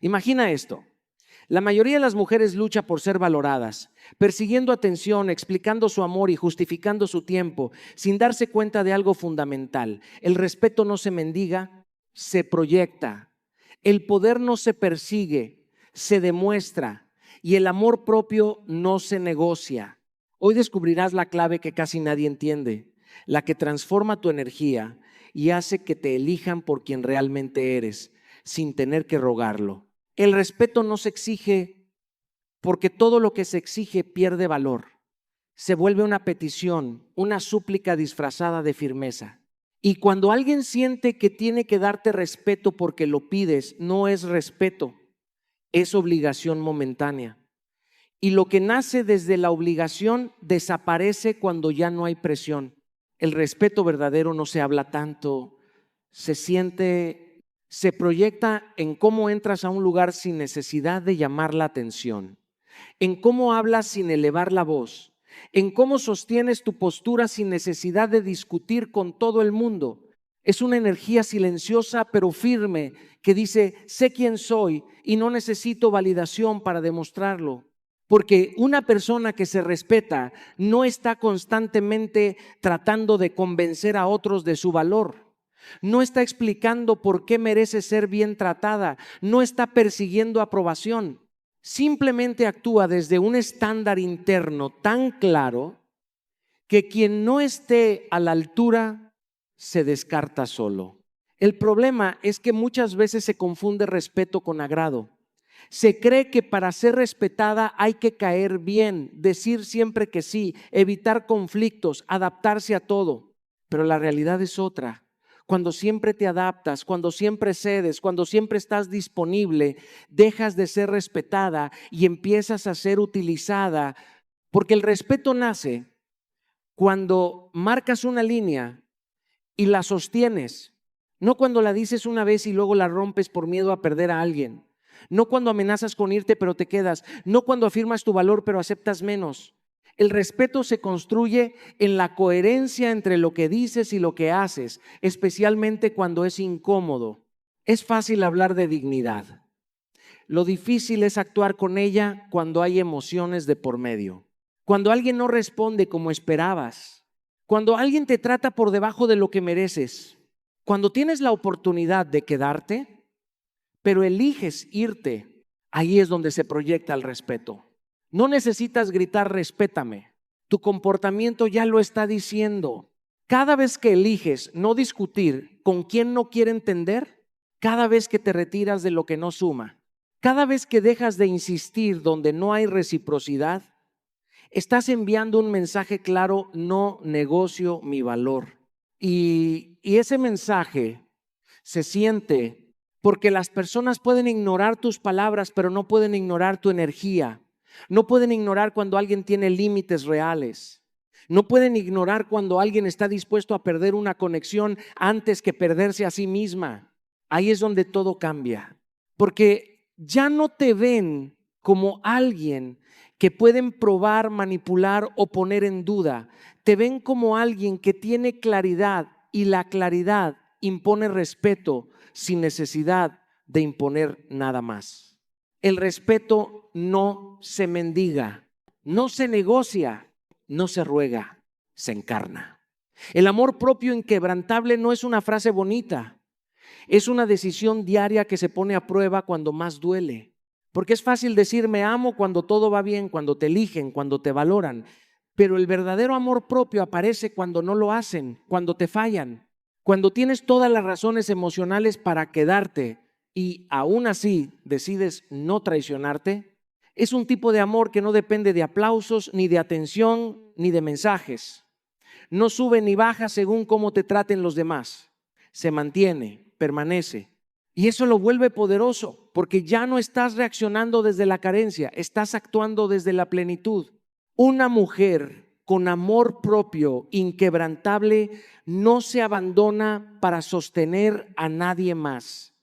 Imagina esto. La mayoría de las mujeres lucha por ser valoradas, persiguiendo atención, explicando su amor y justificando su tiempo, sin darse cuenta de algo fundamental. El respeto no se mendiga, se proyecta. El poder no se persigue, se demuestra. Y el amor propio no se negocia. Hoy descubrirás la clave que casi nadie entiende, la que transforma tu energía y hace que te elijan por quien realmente eres, sin tener que rogarlo. El respeto no se exige porque todo lo que se exige pierde valor. Se vuelve una petición, una súplica disfrazada de firmeza. Y cuando alguien siente que tiene que darte respeto porque lo pides, no es respeto, es obligación momentánea. Y lo que nace desde la obligación desaparece cuando ya no hay presión. El respeto verdadero no se habla tanto, se siente, se proyecta en cómo entras a un lugar sin necesidad de llamar la atención, en cómo hablas sin elevar la voz, en cómo sostienes tu postura sin necesidad de discutir con todo el mundo. Es una energía silenciosa pero firme que dice, sé quién soy y no necesito validación para demostrarlo. Porque una persona que se respeta no está constantemente tratando de convencer a otros de su valor. No está explicando por qué merece ser bien tratada. No está persiguiendo aprobación. Simplemente actúa desde un estándar interno tan claro que quien no esté a la altura se descarta solo. El problema es que muchas veces se confunde respeto con agrado. Se cree que para ser respetada hay que caer bien, decir siempre que sí, evitar conflictos, adaptarse a todo. Pero la realidad es otra. Cuando siempre te adaptas, cuando siempre cedes, cuando siempre estás disponible, dejas de ser respetada y empiezas a ser utilizada. Porque el respeto nace cuando marcas una línea y la sostienes, no cuando la dices una vez y luego la rompes por miedo a perder a alguien. No cuando amenazas con irte pero te quedas. No cuando afirmas tu valor pero aceptas menos. El respeto se construye en la coherencia entre lo que dices y lo que haces, especialmente cuando es incómodo. Es fácil hablar de dignidad. Lo difícil es actuar con ella cuando hay emociones de por medio. Cuando alguien no responde como esperabas. Cuando alguien te trata por debajo de lo que mereces. Cuando tienes la oportunidad de quedarte, pero eliges irte, ahí es donde se proyecta el respeto. No necesitas gritar respétame, tu comportamiento ya lo está diciendo. Cada vez que eliges no discutir con quien no quiere entender, cada vez que te retiras de lo que no suma, cada vez que dejas de insistir donde no hay reciprocidad, estás enviando un mensaje claro, no negocio mi valor. Y ese mensaje se siente porque las personas pueden ignorar tus palabras, pero no pueden ignorar tu energía. No pueden ignorar cuando alguien tiene límites reales. No pueden ignorar cuando alguien está dispuesto a perder una conexión antes que perderse a sí misma. Ahí es donde todo cambia. Porque ya no te ven como alguien que pueden probar, manipular o poner en duda. Te ven como alguien que tiene claridad y la claridad impone respeto sin necesidad de imponer nada más. El respeto no se mendiga, no se negocia, no se ruega, se encarna. El amor propio inquebrantable no es una frase bonita, es una decisión diaria que se pone a prueba cuando más duele. Porque es fácil decir me amo cuando todo va bien, cuando te eligen, cuando te valoran. Pero el verdadero amor propio aparece cuando no lo hacen, cuando te fallan, cuando tienes todas las razones emocionales para quedarte y aún así decides no traicionarte. Es un tipo de amor que no depende de aplausos, ni de atención, ni de mensajes. No sube ni baja según cómo te traten los demás. Se mantiene, permanece. Y eso lo vuelve poderoso porque ya no estás reaccionando desde la carencia, estás actuando desde la plenitud. Una mujer con amor propio inquebrantable no se abandona para sostener a nadie más.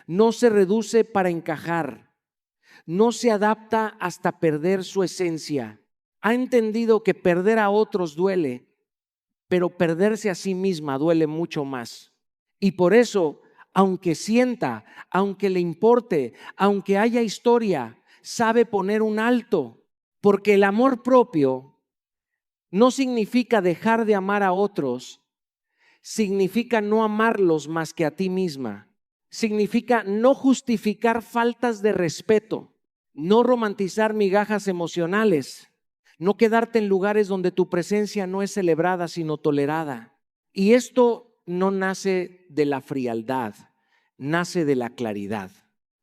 No se reduce para encajar. No se adapta hasta perder su esencia. Ha entendido que perder a otros duele, pero perderse a sí misma duele mucho más. Y por eso aunque sienta, aunque le importe, aunque haya historia, sabe poner un alto, porque el amor propio no significa dejar de amar a otros, significa no amarlos más que a ti misma, significa no justificar faltas de respeto, no romantizar migajas emocionales, no quedarte en lugares donde tu presencia no es celebrada sino tolerada. Y esto no nace de la frialdad, nace de la claridad,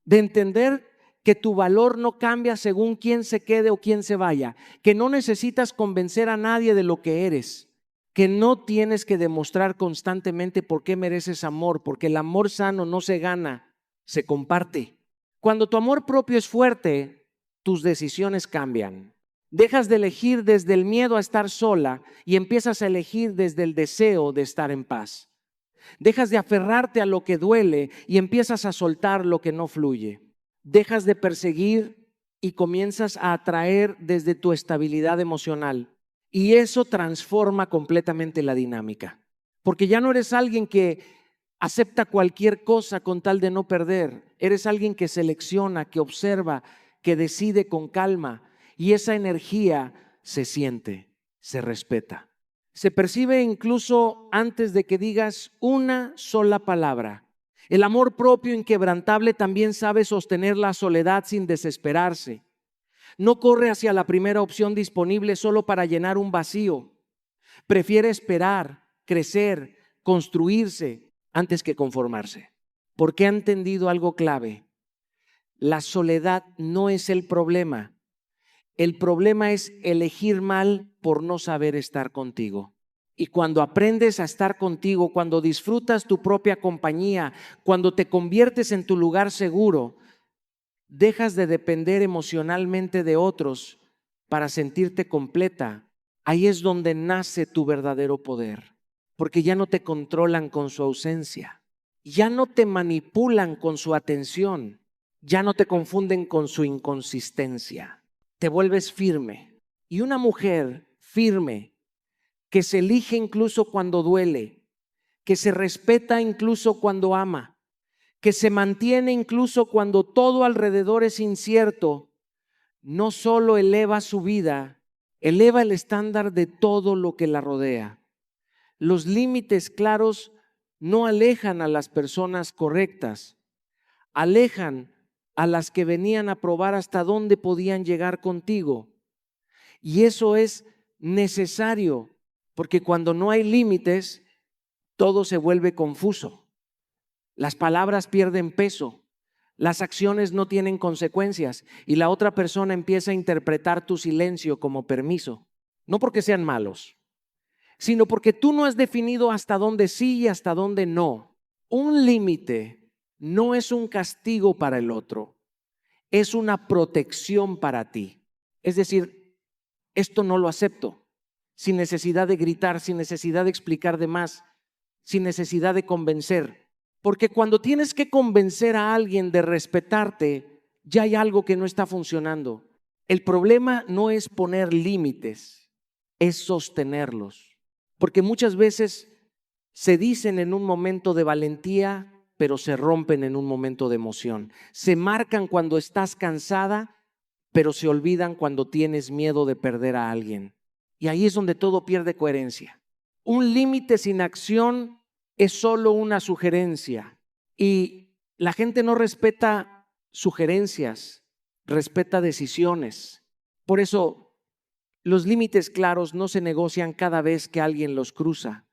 de entender que tu valor no cambia según quién se quede o quién se vaya, que no necesitas convencer a nadie de lo que eres, que no tienes que demostrar constantemente por qué mereces amor, porque el amor sano no se gana, se comparte. Cuando tu amor propio es fuerte, tus decisiones cambian. Dejas de elegir desde el miedo a estar sola y empiezas a elegir desde el deseo de estar en paz. Dejas de aferrarte a lo que duele y empiezas a soltar lo que no fluye. Dejas de perseguir y comienzas a atraer desde tu estabilidad emocional. Y eso transforma completamente la dinámica. Porque ya no eres alguien que acepta cualquier cosa con tal de no perder. Eres alguien que selecciona, que observa, que decide con calma. Y esa energía se siente, se respeta. Se percibe incluso antes de que digas una sola palabra. El amor propio inquebrantable también sabe sostener la soledad sin desesperarse. No corre hacia la primera opción disponible solo para llenar un vacío. Prefiere esperar, crecer, construirse antes que conformarse. Porque ha entendido algo clave. La soledad no es el problema. El problema es elegir mal por no saber estar contigo. Y cuando aprendes a estar contigo, cuando disfrutas tu propia compañía, cuando te conviertes en tu lugar seguro, dejas de depender emocionalmente de otros para sentirte completa. Ahí es donde nace tu verdadero poder, porque ya no te controlan con su ausencia, ya no te manipulan con su atención, ya no te confunden con su inconsistencia. Te vuelves firme. Y una mujer firme que se elige incluso cuando duele, que se respeta incluso cuando ama, que se mantiene incluso cuando todo alrededor es incierto, no solo eleva su vida, eleva el estándar de todo lo que la rodea. Los límites claros no alejan a las personas correctas, alejan a las que venían a probar hasta dónde podían llegar contigo. Y eso es necesario, porque cuando no hay límites, todo se vuelve confuso. Las palabras pierden peso, las acciones no tienen consecuencias y la otra persona empieza a interpretar tu silencio como permiso. No porque sean malos, sino porque tú no has definido hasta dónde sí y hasta dónde no. Un límite no es un castigo para el otro, es una protección para ti. Es decir, esto no lo acepto, sin necesidad de gritar, sin necesidad de explicar de más, sin necesidad de convencer. Porque cuando tienes que convencer a alguien de respetarte, ya hay algo que no está funcionando. El problema no es poner límites, es sostenerlos. Porque muchas veces se dicen en un momento de valentía, pero se rompen en un momento de emoción. Se marcan cuando estás cansada, pero se olvidan cuando tienes miedo de perder a alguien. Y ahí es donde todo pierde coherencia. Un límite sin acción es solo una sugerencia. Y la gente no respeta sugerencias, respeta decisiones. Por eso, los límites claros no se negocian cada vez que alguien los cruza.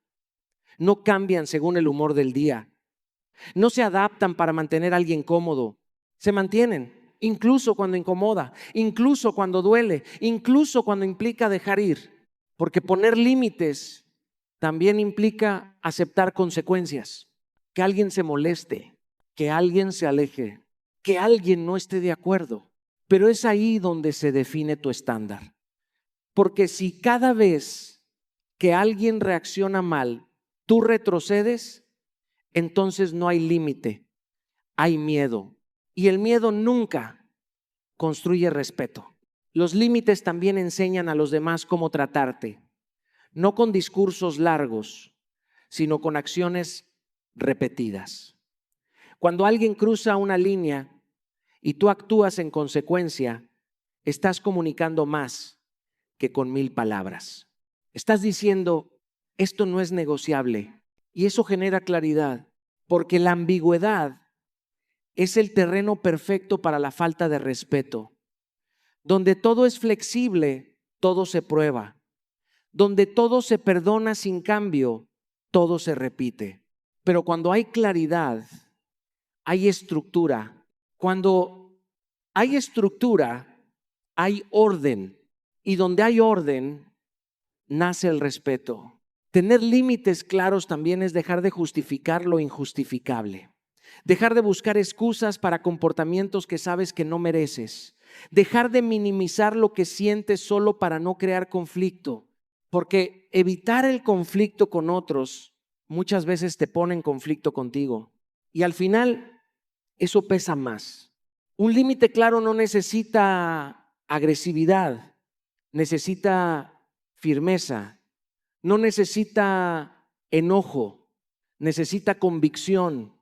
No cambian según el humor del día. No se adaptan para mantener a alguien cómodo. Se mantienen, incluso cuando incomoda, incluso cuando duele, incluso cuando implica dejar ir. Porque poner límites también implica aceptar consecuencias. Que alguien se moleste, que alguien se aleje, que alguien no esté de acuerdo. Pero es ahí donde se define tu estándar. Porque si cada vez que alguien reacciona mal, tú retrocedes, entonces no hay límite, hay miedo. Y el miedo nunca construye respeto. Los límites también enseñan a los demás cómo tratarte, no con discursos largos, sino con acciones repetidas. Cuando alguien cruza una línea y tú actúas en consecuencia, estás comunicando más que con 1000 palabras. Estás diciendo, esto no es negociable, y eso genera claridad, porque la ambigüedad es el terreno perfecto para la falta de respeto. Donde todo es flexible, todo se prueba. Donde todo se perdona sin cambio, todo se repite. Pero cuando hay claridad, hay estructura. Cuando hay estructura, hay orden. Y donde hay orden, nace el respeto. Tener límites claros también es dejar de justificar lo injustificable. Dejar de buscar excusas para comportamientos que sabes que no mereces. Dejar de minimizar lo que sientes solo para no crear conflicto. Porque evitar el conflicto con otros muchas veces te pone en conflicto contigo. Y al final eso pesa más. Un límite claro no necesita agresividad, necesita firmeza, no necesita enojo, necesita convicción,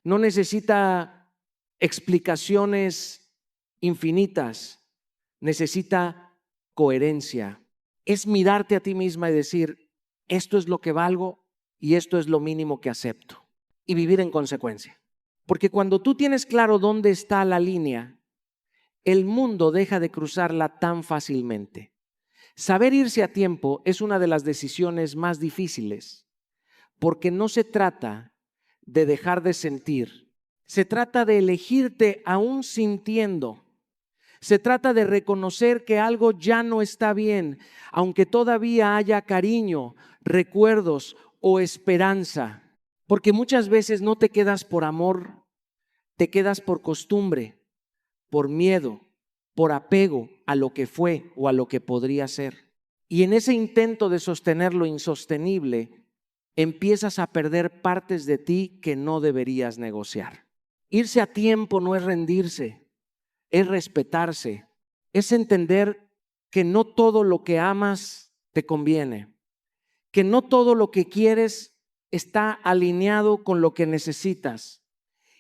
no necesita explicaciones infinitas, necesita coherencia. Es mirarte a ti misma y decir, esto es lo que valgo y esto es lo mínimo que acepto, y vivir en consecuencia. Porque cuando tú tienes claro dónde está la línea, el mundo deja de cruzarla tan fácilmente. Saber irse a tiempo es una de las decisiones más difíciles, porque no se trata de dejar de sentir, se trata de elegirte aún sintiendo. Se trata de reconocer que algo ya no está bien, aunque todavía haya cariño, recuerdos o esperanza. Porque muchas veces no te quedas por amor, te quedas por costumbre, por miedo, por apego a lo que fue o a lo que podría ser. Y en ese intento de sostener lo insostenible, empiezas a perder partes de ti que no deberías negociar. Irse a tiempo no es rendirse, es respetarse, es entender que no todo lo que amas te conviene, que no todo lo que quieres está alineado con lo que necesitas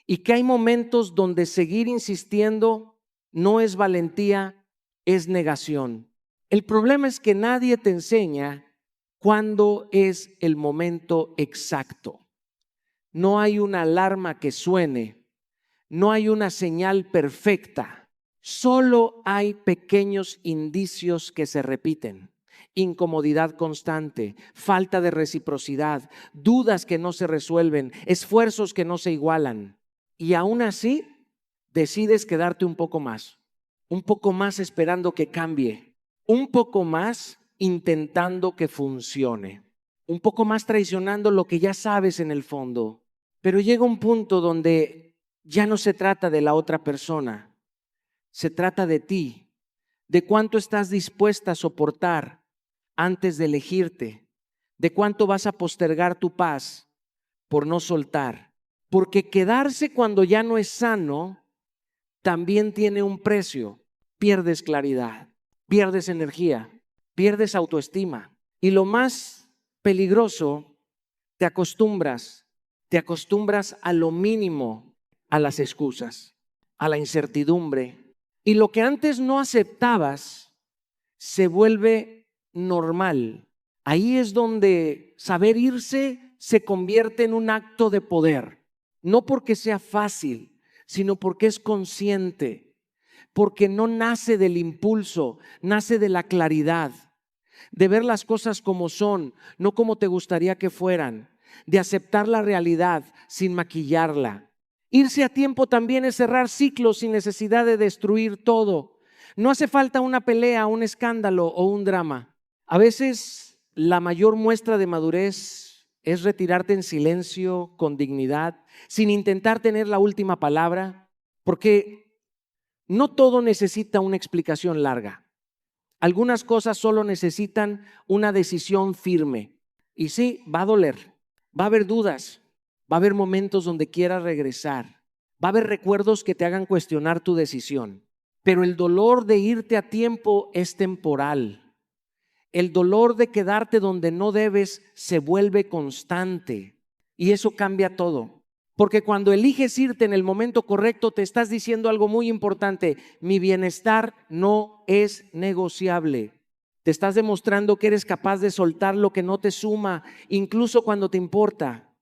y que hay momentos donde seguir insistiendo no es valentía, es negación. El problema es que nadie te enseña cuándo es el momento exacto. No hay una alarma que suene, no hay una señal perfecta. Solo hay pequeños indicios que se repiten. Incomodidad constante, falta de reciprocidad, dudas que no se resuelven, esfuerzos que no se igualan. Y aún así, decides quedarte un poco más esperando que cambie, un poco más intentando que funcione, un poco más traicionando lo que ya sabes en el fondo. Pero llega un punto donde ya no se trata de la otra persona, se trata de ti, de cuánto estás dispuesta a soportar antes de elegirte, de cuánto vas a postergar tu paz por no soltar. Porque quedarse cuando ya no es sano también tiene un precio. Pierdes claridad, pierdes energía, pierdes autoestima. Y lo más peligroso, te acostumbras a lo mínimo, a las excusas, a la incertidumbre. Y lo que antes no aceptabas se vuelve normal. Ahí es donde saber irse se convierte en un acto de poder. No porque sea fácil, sino porque es consciente, porque no nace del impulso, nace de la claridad, de ver las cosas como son, no como te gustaría que fueran, de aceptar la realidad sin maquillarla. Irse a tiempo también es cerrar ciclos sin necesidad de destruir todo. No hace falta una pelea, un escándalo o un drama. A veces la mayor muestra de madurez es retirarte en silencio, con dignidad, sin intentar tener la última palabra, porque no todo necesita una explicación larga. Algunas cosas solo necesitan una decisión firme. Y sí, va a doler, va a haber dudas, va a haber momentos donde quieras regresar, va a haber recuerdos que te hagan cuestionar tu decisión. Pero el dolor de irte a tiempo es temporal. El dolor de quedarte donde no debes se vuelve constante y eso cambia todo. Porque cuando eliges irte en el momento correcto, te estás diciendo algo muy importante. Mi bienestar no es negociable. Te estás demostrando que eres capaz de soltar lo que no te suma, incluso cuando te importa.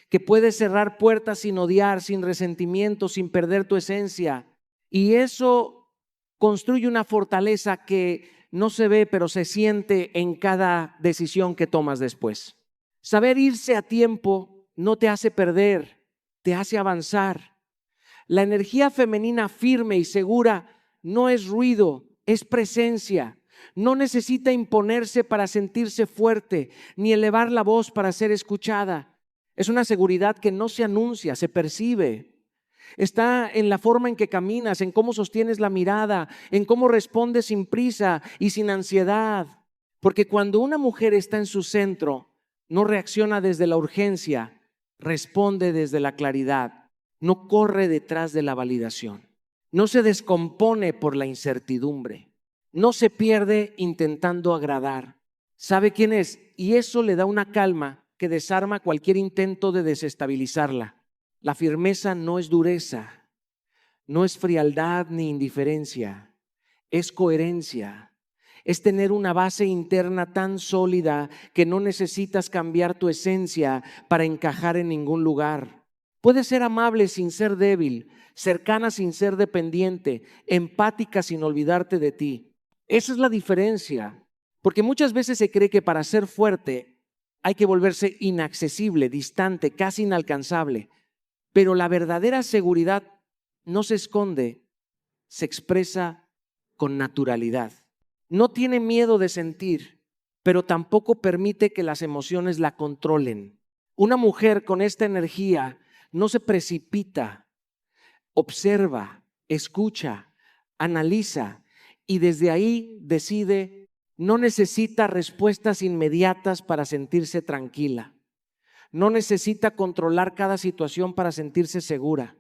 Que puedes cerrar puertas sin odiar, sin resentimiento, sin perder tu esencia. Y eso construye una fortaleza que no se ve, pero se siente en cada decisión que tomas después. Saber irse a tiempo no te hace perder, te hace avanzar. La energía femenina firme y segura no es ruido, es presencia. No necesita imponerse para sentirse fuerte, ni elevar la voz para ser escuchada. Es una seguridad que no se anuncia, se percibe. Está en la forma en que caminas, en cómo sostienes la mirada, en cómo respondes sin prisa y sin ansiedad. Porque cuando una mujer está en su centro, no reacciona desde la urgencia, responde desde la claridad, no corre detrás de la validación, no se descompone por la incertidumbre, no se pierde intentando agradar. ¿Sabe quién es? Y eso le da una calma que desarma cualquier intento de desestabilizarla. La firmeza no es dureza, no es frialdad ni indiferencia, es coherencia. Es tener una base interna tan sólida que no necesitas cambiar tu esencia para encajar en ningún lugar. Puedes ser amable sin ser débil, cercana sin ser dependiente, empática sin olvidarte de ti. Esa es la diferencia, porque muchas veces se cree que para ser fuerte hay que volverse inaccesible, distante, casi inalcanzable. Pero la verdadera seguridad no se esconde, se expresa con naturalidad. No tiene miedo de sentir, pero tampoco permite que las emociones la controlen. Una mujer con esta energía no se precipita, observa, escucha, analiza y desde ahí decide. No necesita respuestas inmediatas para sentirse tranquila. No necesita controlar cada situación para sentirse segura.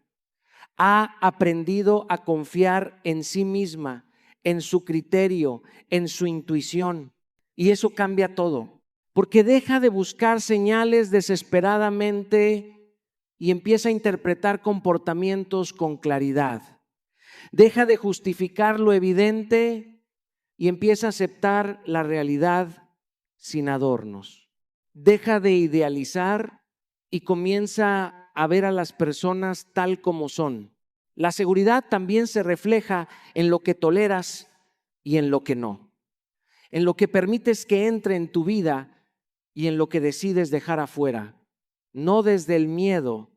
Ha aprendido a confiar en sí misma, en su criterio, en su intuición. Y eso cambia todo, porque deja de buscar señales desesperadamente y empieza a interpretar comportamientos con claridad. Deja de justificar lo evidente y empieza a aceptar la realidad sin adornos. Deja de idealizar y comienza a ver a las personas tal como son. La seguridad también se refleja en lo que toleras y en lo que no. En lo que permites que entre en tu vida y en lo que decides dejar afuera. No desde el miedo,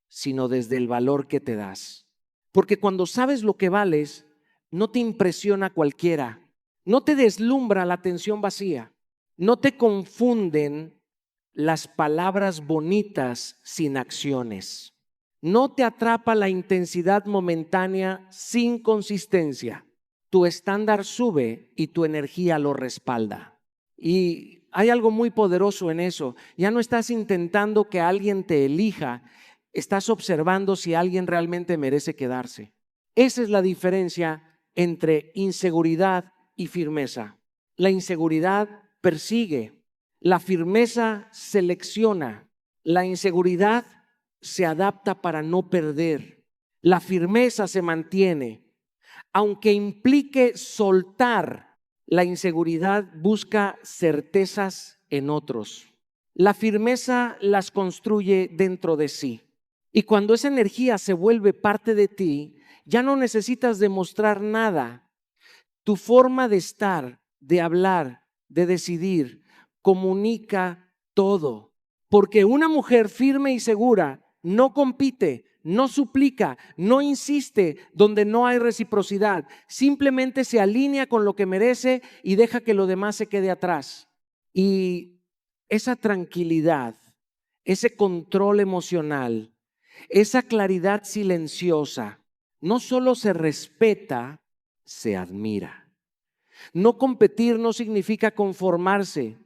sino desde el valor que te das. Porque cuando sabes lo que vales, no te impresiona cualquiera. No te deslumbra la atención vacía. No te confunden las palabras bonitas sin acciones. No te atrapa la intensidad momentánea sin consistencia. Tu estándar sube y tu energía lo respalda. Y hay algo muy poderoso en eso. Ya no estás intentando que alguien te elija, estás observando si alguien realmente merece quedarse. Esa es la diferencia entre inseguridad y firmeza. La inseguridad persigue. La firmeza selecciona, la inseguridad se adapta para no perder, la firmeza se mantiene. Aunque implique soltar, la inseguridad busca certezas en otros. La firmeza las construye dentro de sí. Y cuando esa energía se vuelve parte de ti, ya no necesitas demostrar nada. Tu forma de estar, de hablar, de decidir, comunica todo, porque una mujer firme y segura no compite, no suplica, no insiste donde no hay reciprocidad, simplemente se alinea con lo que merece y deja que lo demás se quede atrás. Y esa tranquilidad, ese control emocional, esa claridad silenciosa, no solo se respeta, se admira. No competir no significa conformarse.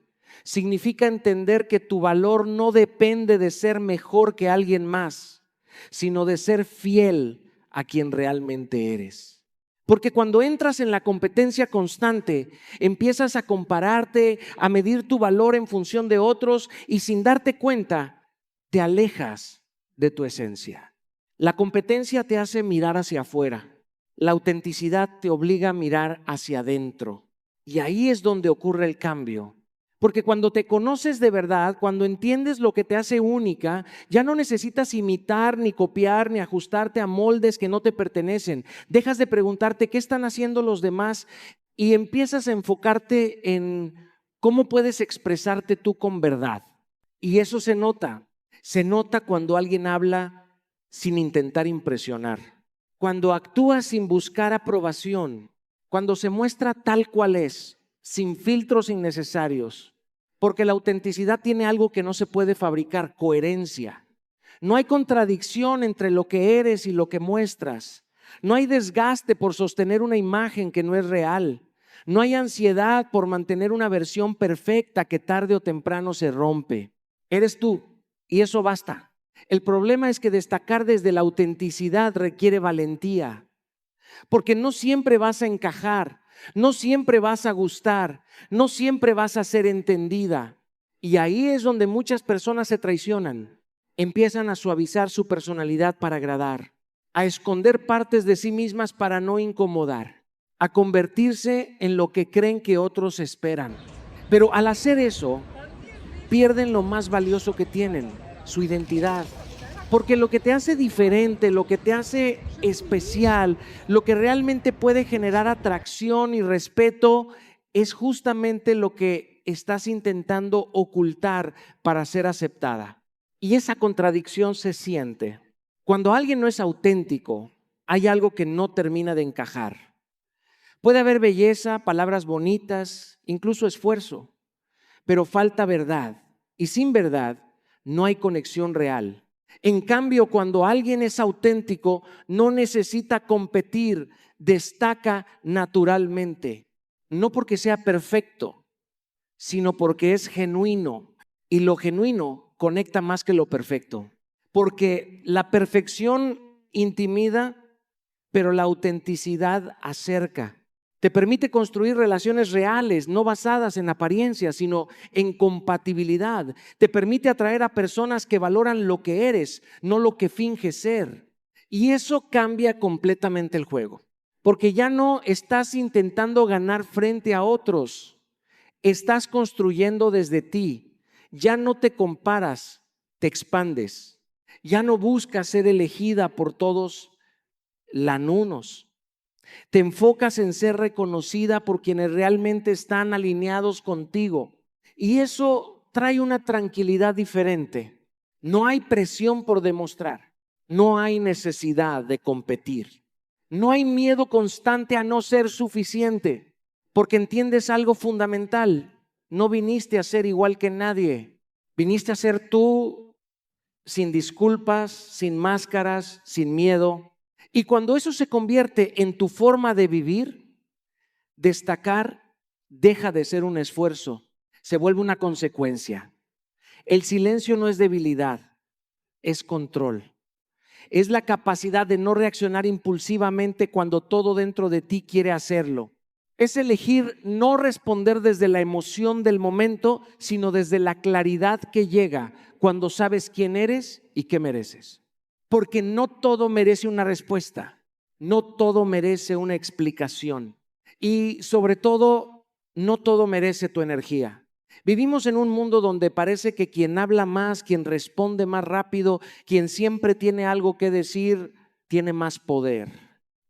Significa entender que tu valor no depende de ser mejor que alguien más, sino de ser fiel a quien realmente eres. Porque cuando entras en la competencia constante, empiezas a compararte, a medir tu valor en función de otros y sin darte cuenta, te alejas de tu esencia. La competencia te hace mirar hacia afuera. La autenticidad te obliga a mirar hacia adentro. Y ahí es donde ocurre el cambio. Porque cuando te conoces de verdad, cuando entiendes lo que te hace única, ya no necesitas imitar, ni copiar, ni ajustarte a moldes que no te pertenecen. Dejas de preguntarte qué están haciendo los demás y empiezas a enfocarte en cómo puedes expresarte tú con verdad. Y eso se nota. Se nota cuando alguien habla sin intentar impresionar. Cuando actúa sin buscar aprobación. Cuando se muestra tal cual es, sin filtros innecesarios. Porque la autenticidad tiene algo que no se puede fabricar: coherencia. No hay contradicción entre lo que eres y lo que muestras. No hay desgaste por sostener una imagen que no es real. No hay ansiedad por mantener una versión perfecta que tarde o temprano se rompe. Eres tú y eso basta. El problema es que destacar desde la autenticidad requiere valentía, porque no siempre vas a encajar, no siempre vas a gustar, no siempre vas a ser entendida. Y ahí es donde muchas personas se traicionan. Empiezan a suavizar su personalidad para agradar, a esconder partes de sí mismas para no incomodar, a convertirse en lo que creen que otros esperan. Pero al hacer eso, pierden lo más valioso que tienen: su identidad. Porque lo que te hace diferente, lo que te hace especial, lo que realmente puede generar atracción y respeto, es justamente lo que estás intentando ocultar para ser aceptada. Y esa contradicción se siente. Cuando alguien no es auténtico, hay algo que no termina de encajar. Puede haber belleza, palabras bonitas, incluso esfuerzo, pero falta verdad. Y sin verdad no hay conexión real. En cambio, cuando alguien es auténtico, no necesita competir, destaca naturalmente. No porque sea perfecto, sino porque es genuino. Y lo genuino conecta más que lo perfecto. Porque la perfección intimida, pero la autenticidad acerca. Te permite construir relaciones reales, no basadas en apariencias, sino en compatibilidad. Te permite atraer a personas que valoran lo que eres, no lo que finges ser. Y eso cambia completamente el juego, porque ya no estás intentando ganar frente a otros, estás construyendo desde ti. Ya no te comparas, te expandes. Ya no buscas ser elegida por todos lanunos. Te enfocas en ser reconocida por quienes realmente están alineados contigo. Y eso trae una tranquilidad diferente. No hay presión por demostrar. No hay necesidad de competir. No hay miedo constante a no ser suficiente, porque entiendes algo fundamental. No viniste a ser igual que nadie. Viniste a ser tú, sin disculpas, sin máscaras, sin miedo. Y cuando eso se convierte en tu forma de vivir, destacar deja de ser un esfuerzo, se vuelve una consecuencia. El silencio no es debilidad, es control. Es la capacidad de no reaccionar impulsivamente cuando todo dentro de ti quiere hacerlo. Es elegir no responder desde la emoción del momento, sino desde la claridad que llega cuando sabes quién eres y qué mereces. Porque no todo merece una respuesta, no todo merece una explicación y sobre todo, no todo merece tu energía. Vivimos en un mundo donde parece que quien habla más, quien responde más rápido, quien siempre tiene algo que decir, tiene más poder.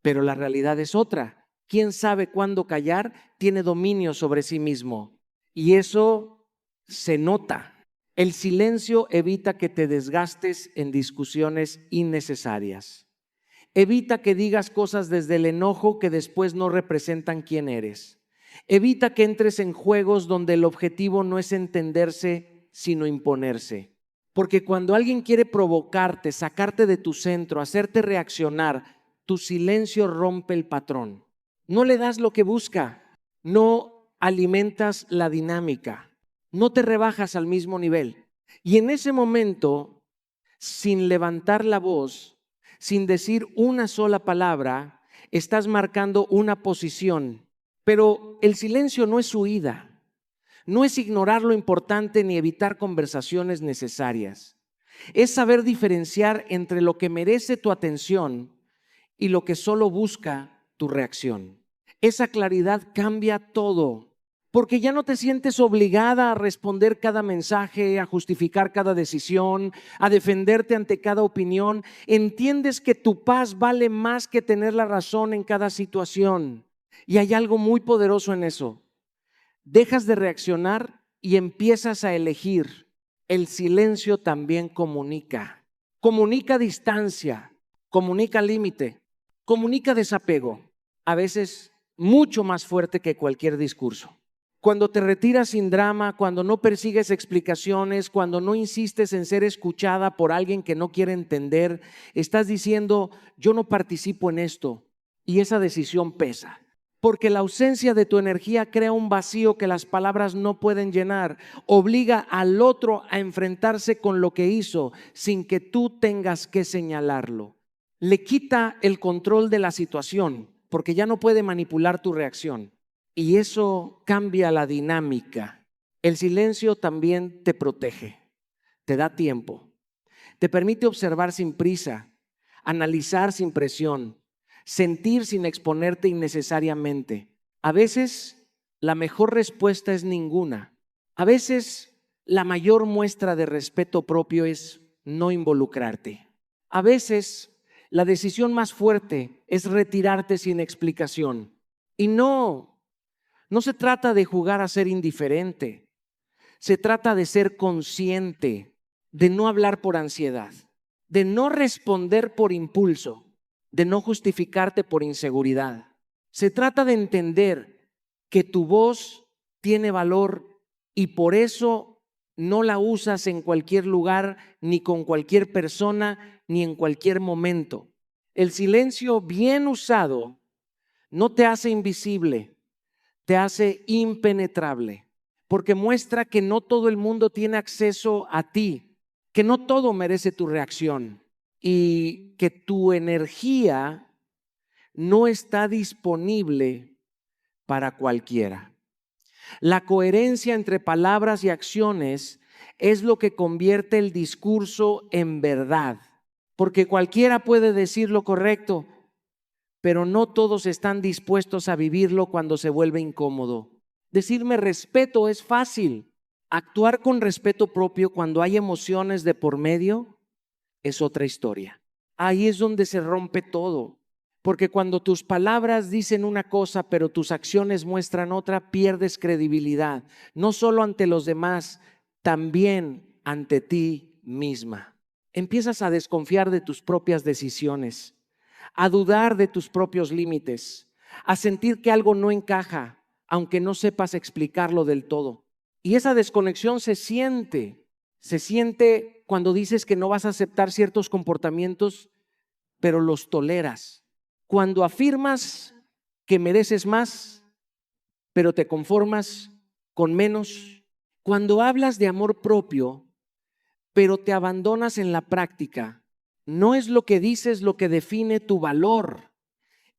Pero la realidad es otra. Quien sabe cuándo callar, tiene dominio sobre sí mismo. Y eso se nota. El silencio evita que te desgastes en discusiones innecesarias. Evita que digas cosas desde el enojo que después no representan quién eres. Evita que entres en juegos donde el objetivo no es entenderse, sino imponerse. Porque cuando alguien quiere provocarte, sacarte de tu centro, hacerte reaccionar, tu silencio rompe el patrón. No le das lo que busca, no alimentas la dinámica, no te rebajas al mismo nivel. Y en ese momento, sin levantar la voz, sin decir una sola palabra, estás marcando una posición. Pero el silencio no es huida, no es ignorar lo importante ni evitar conversaciones necesarias. Es saber diferenciar entre lo que merece tu atención y lo que solo busca tu reacción. Esa claridad cambia todo, porque ya no te sientes obligada a responder cada mensaje, a justificar cada decisión, a defenderte ante cada opinión. Entiendes que tu paz vale más que tener la razón en cada situación. Y hay algo muy poderoso en eso. Dejas de reaccionar y empiezas a elegir. El silencio también comunica. Comunica distancia, comunica límite, comunica desapego. A veces mucho más fuerte que cualquier discurso. Cuando te retiras sin drama, cuando no persigues explicaciones, cuando no insistes en ser escuchada por alguien que no quiere entender, estás diciendo, yo no participo en esto, y esa decisión pesa. Porque la ausencia de tu energía crea un vacío que las palabras no pueden llenar. Obliga al otro a enfrentarse con lo que hizo sin que tú tengas que señalarlo. Le quita el control de la situación porque ya no puede manipular tu reacción. Y eso cambia la dinámica. El silencio también te protege, te da tiempo, te permite observar sin prisa, analizar sin presión, sentir sin exponerte innecesariamente. A veces la mejor respuesta es ninguna. A veces la mayor muestra de respeto propio es no involucrarte. A veces la decisión más fuerte es retirarte sin explicación. Y no se trata de jugar a ser indiferente. Se trata de ser consciente, de no hablar por ansiedad, de no responder por impulso, de no justificarte por inseguridad. Se trata de entender que tu voz tiene valor y por eso no la usas en cualquier lugar, ni con cualquier persona, ni en cualquier momento. El silencio bien usado no te hace invisible, te hace impenetrable, porque muestra que no todo el mundo tiene acceso a ti, que no todo merece tu reacción y que tu energía no está disponible para cualquiera. La coherencia entre palabras y acciones es lo que convierte el discurso en verdad, porque cualquiera puede decir lo correcto, pero no todos están dispuestos a vivirlo cuando se vuelve incómodo. Decirme respeto es fácil. Actuar con respeto propio cuando hay emociones de por medio es otra historia. Ahí es donde se rompe todo. Porque cuando tus palabras dicen una cosa, pero tus acciones muestran otra, pierdes credibilidad. No solo ante los demás, también ante ti misma. Empiezas a desconfiar de tus propias decisiones, a dudar de tus propios límites, a sentir que algo no encaja, aunque no sepas explicarlo del todo. Y esa desconexión se siente cuando dices que no vas a aceptar ciertos comportamientos, pero los toleras. Cuando afirmas que mereces más, pero te conformas con menos. Cuando hablas de amor propio, pero te abandonas en la práctica. No es lo que dices lo que define tu valor,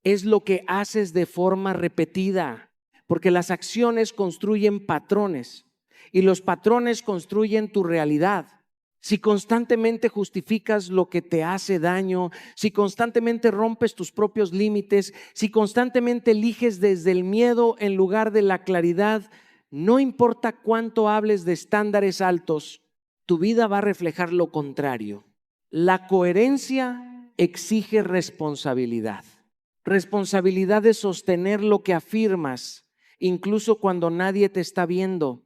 es lo que haces de forma repetida, porque las acciones construyen patrones y los patrones construyen tu realidad. Si constantemente justificas lo que te hace daño, si constantemente rompes tus propios límites, si constantemente eliges desde el miedo en lugar de la claridad, no importa cuánto hables de estándares altos, tu vida va a reflejar lo contrario. La coherencia exige responsabilidad. Responsabilidad de sostener lo que afirmas, incluso cuando nadie te está viendo.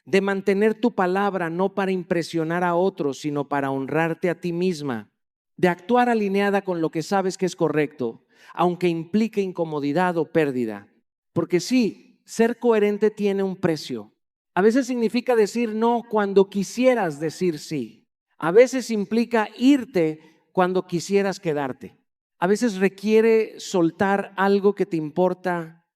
De mantener tu palabra no para impresionar a otros, sino para honrarte a ti misma. De actuar alineada con lo que sabes que es correcto, aunque implique incomodidad o pérdida. Porque sí, ser coherente tiene un precio. A veces significa decir no cuando quisieras decir sí. A veces implica irte cuando quisieras quedarte. A veces requiere soltar algo que te importa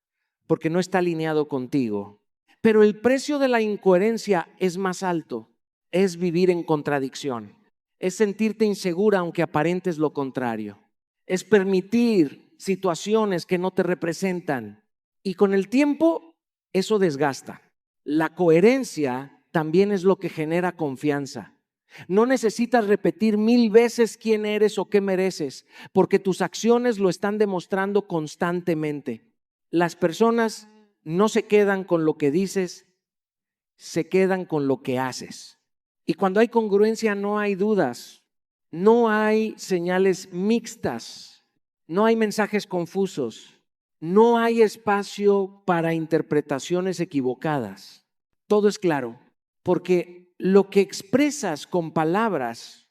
porque no está alineado contigo. Pero el precio de la incoherencia es más alto. Es vivir en contradicción. Es sentirte insegura aunque aparentes lo contrario. Es permitir situaciones que no te representan. Y con el tiempo eso desgasta. La coherencia también es lo que genera confianza. No necesitas repetir 1000 veces quién eres o qué mereces, porque tus acciones lo están demostrando constantemente. Las personas no se quedan con lo que dices, se quedan con lo que haces. Y cuando hay congruencia no hay dudas, no hay señales mixtas, no hay mensajes confusos, no hay espacio para interpretaciones equivocadas. Todo es claro, porque lo que expresas con palabras,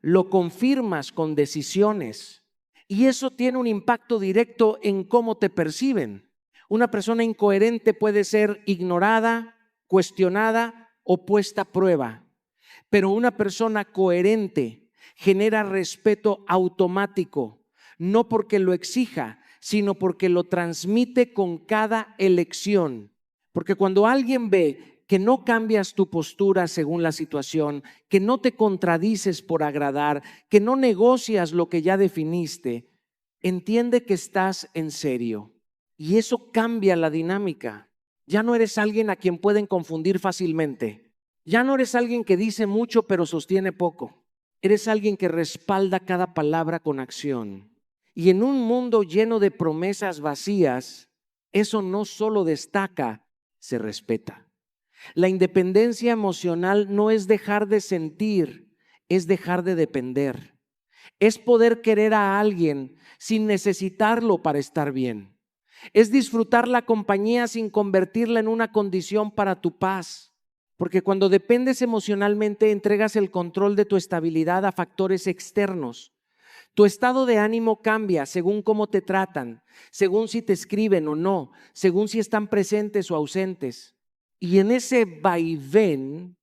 lo confirmas con decisiones, y eso tiene un impacto directo en cómo te perciben. Una persona incoherente puede ser ignorada, cuestionada o puesta a prueba, pero una persona coherente genera respeto automático, no porque lo exija, sino porque lo transmite con cada elección. Porque cuando alguien ve que no cambias tu postura según la situación, que no te contradices por agradar, que no negocias lo que ya definiste, entiende que estás en serio. Y eso cambia la dinámica. Ya no eres alguien a quien pueden confundir fácilmente. Ya no eres alguien que dice mucho pero sostiene poco. Eres alguien que respalda cada palabra con acción. Y en un mundo lleno de promesas vacías, eso no solo destaca, se respeta. La independencia emocional no es dejar de sentir, es dejar de depender. Es poder querer a alguien sin necesitarlo para estar bien. Es disfrutar la compañía sin convertirla en una condición para tu paz. Porque cuando dependes emocionalmente, entregas el control de tu estabilidad a factores externos. Tu estado de ánimo cambia según cómo te tratan, según si te escriben o no, según si están presentes o ausentes. Y en ese vaivén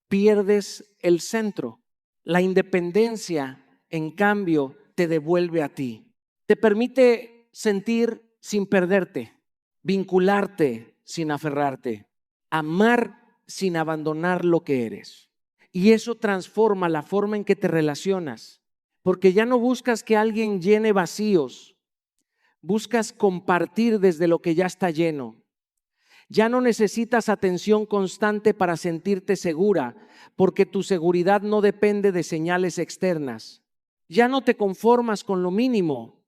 pierdes el centro. La independencia, en cambio, te devuelve a ti. Te permite sentir sin perderte, vincularte sin aferrarte, amar sin abandonar lo que eres. Y eso transforma la forma en que te relacionas, porque ya no buscas que alguien llene vacíos, buscas compartir desde lo que ya está lleno. Ya no necesitas atención constante para sentirte segura, porque tu seguridad no depende de señales externas. Ya no te conformas con lo mínimo,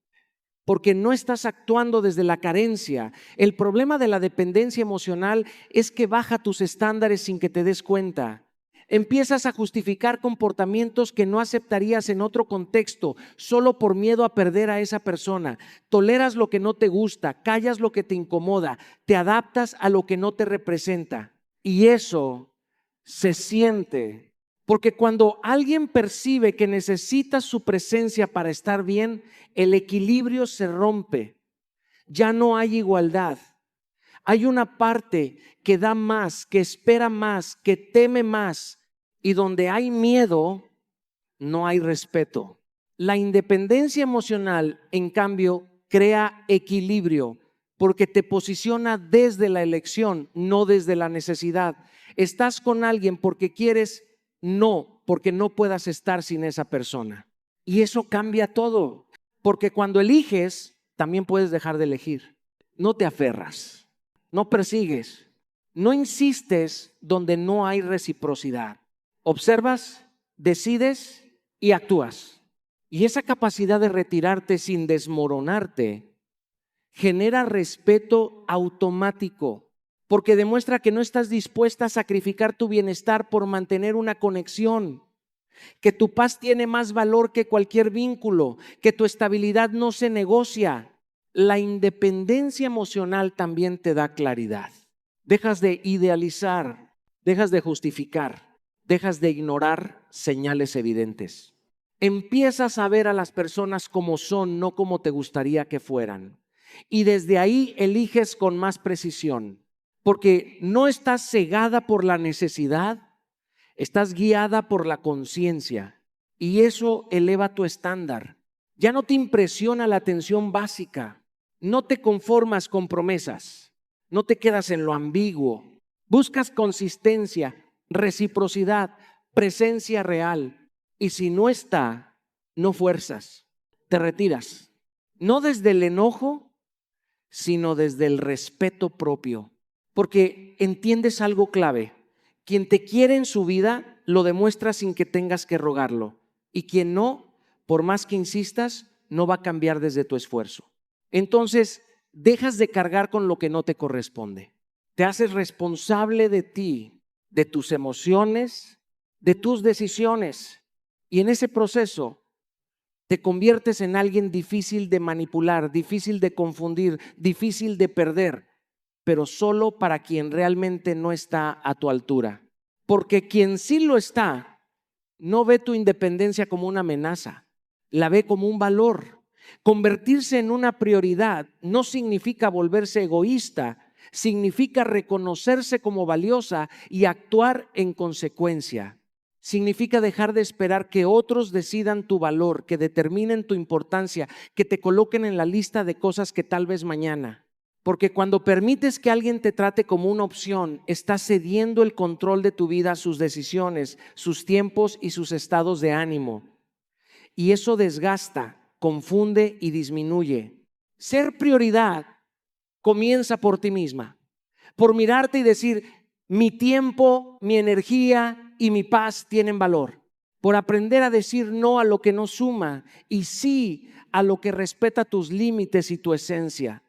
porque no estás actuando desde la carencia. El problema de la dependencia emocional es que baja tus estándares sin que te des cuenta. Empiezas a justificar comportamientos que no aceptarías en otro contexto, solo por miedo a perder a esa persona. Toleras lo que no te gusta, callas lo que te incomoda, te adaptas a lo que no te representa. Y eso se siente, porque cuando alguien percibe que necesita su presencia para estar bien, el equilibrio se rompe. Ya no hay igualdad. Hay una parte que da más, que espera más, que teme más, y donde hay miedo, no hay respeto. La independencia emocional, en cambio, crea equilibrio, porque te posiciona desde la elección, no desde la necesidad. Estás con alguien porque quieres, no porque no puedas estar sin esa persona. Y eso cambia todo, porque cuando eliges, también puedes dejar de elegir. No te aferras. No persigues, no insistes donde no hay reciprocidad. Observas, decides y actúas. Y esa capacidad de retirarte sin desmoronarte genera respeto automático, porque demuestra que no estás dispuesta a sacrificar tu bienestar por mantener una conexión, que tu paz tiene más valor que cualquier vínculo, que tu estabilidad no se negocia. La independencia emocional también te da claridad. Dejas de idealizar, dejas de justificar, dejas de ignorar señales evidentes. Empiezas a ver a las personas como son, no como te gustaría que fueran. Y desde ahí eliges con más precisión, porque no estás cegada por la necesidad, estás guiada por la conciencia. Y eso eleva tu estándar. Ya no te impresiona la atención básica. No te conformas con promesas, no te quedas en lo ambiguo, buscas consistencia, reciprocidad, presencia real. Y si no está, no fuerzas, te retiras. No desde el enojo, sino desde el respeto propio. Porque entiendes algo clave: quien te quiere en su vida lo demuestra sin que tengas que rogarlo. Y quien no, por más que insistas, no va a cambiar desde tu esfuerzo. Entonces, dejas de cargar con lo que no te corresponde. Te haces responsable de ti, de tus emociones, de tus decisiones. Y en ese proceso te conviertes en alguien difícil de manipular, difícil de confundir, difícil de perder, pero solo para quien realmente no está a tu altura. Porque quien sí lo está, no ve tu independencia como una amenaza, la ve como un valor. Convertirse en una prioridad no significa volverse egoísta, significa reconocerse como valiosa y actuar en consecuencia. Significa dejar de esperar que otros decidan tu valor, que determinen tu importancia, que te coloquen en la lista de cosas que tal vez mañana. Porque cuando permites que alguien te trate como una opción, estás cediendo el control de tu vida, sus decisiones, sus tiempos y sus estados de ánimo. Y eso desgasta, confunde y disminuye. Ser prioridad comienza por ti misma, por mirarte y decir, mi tiempo, mi energía y mi paz tienen valor. Por aprender a decir no a lo que no suma y sí a lo que respeta tus límites y tu esencia.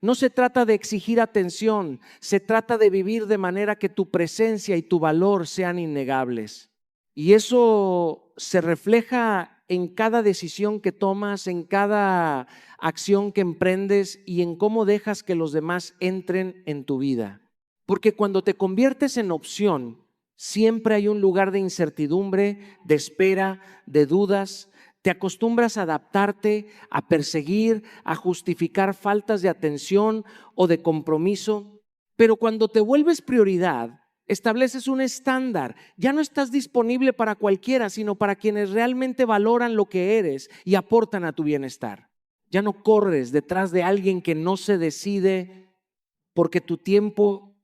No se trata de exigir atención, se trata de vivir de manera que tu presencia y tu valor sean innegables. Y eso se refleja en cada decisión que tomas, en cada acción que emprendes y en cómo dejas que los demás entren en tu vida. Porque cuando te conviertes en opción, siempre hay un lugar de incertidumbre, de espera, de dudas. Te acostumbras a adaptarte, a perseguir, a justificar faltas de atención o de compromiso. Pero cuando te vuelves prioridad, estableces un estándar. Ya no estás disponible para cualquiera, sino para quienes realmente valoran lo que eres y aportan a tu bienestar. Ya no corres detrás de alguien que no se decide porque tu tiempo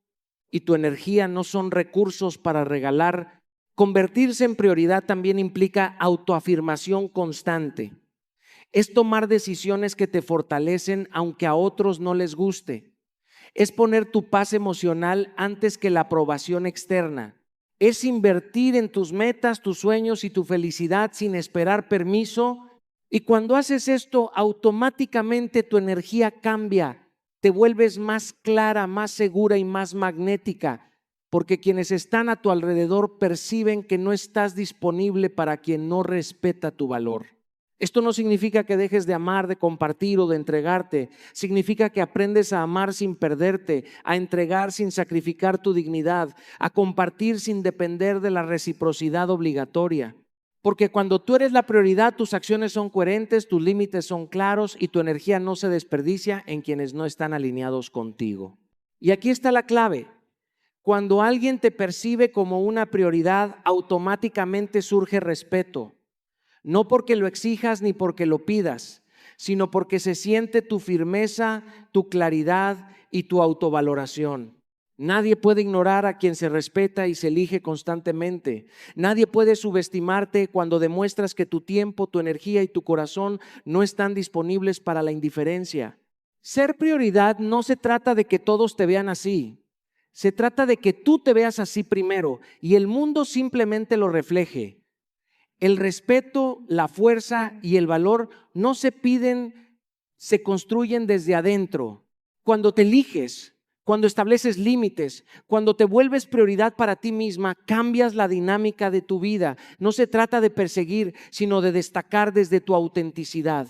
y tu energía no son recursos para regalar. Convertirse en prioridad también implica autoafirmación constante. Es tomar decisiones que te fortalecen aunque a otros no les guste. Es poner tu paz emocional antes que la aprobación externa. Es invertir en tus metas, tus sueños y tu felicidad sin esperar permiso. Y cuando haces esto, automáticamente tu energía cambia. Te vuelves más clara, más segura y más magnética. Porque quienes están a tu alrededor perciben que no estás disponible para quien no respeta tu valor. Esto no significa que dejes de amar, de compartir o de entregarte. Significa que aprendes a amar sin perderte, a entregar sin sacrificar tu dignidad, a compartir sin depender de la reciprocidad obligatoria. Porque cuando tú eres la prioridad, tus acciones son coherentes, tus límites son claros y tu energía no se desperdicia en quienes no están alineados contigo. Y aquí está la clave. Cuando alguien te percibe como una prioridad, automáticamente surge respeto. No porque lo exijas ni porque lo pidas, sino porque se siente tu firmeza, tu claridad y tu autovaloración. Nadie puede ignorar a quien se respeta y se elige constantemente. Nadie puede subestimarte cuando demuestras que tu tiempo, tu energía y tu corazón no están disponibles para la indiferencia. Ser prioridad no se trata de que todos te vean así. Se trata de que tú te veas así primero y el mundo simplemente lo refleje. El respeto, la fuerza y el valor no se piden, se construyen desde adentro. Cuando te eliges, cuando estableces límites, cuando te vuelves prioridad para ti misma, cambias la dinámica de tu vida. No se trata de perseguir, sino de destacar desde tu autenticidad.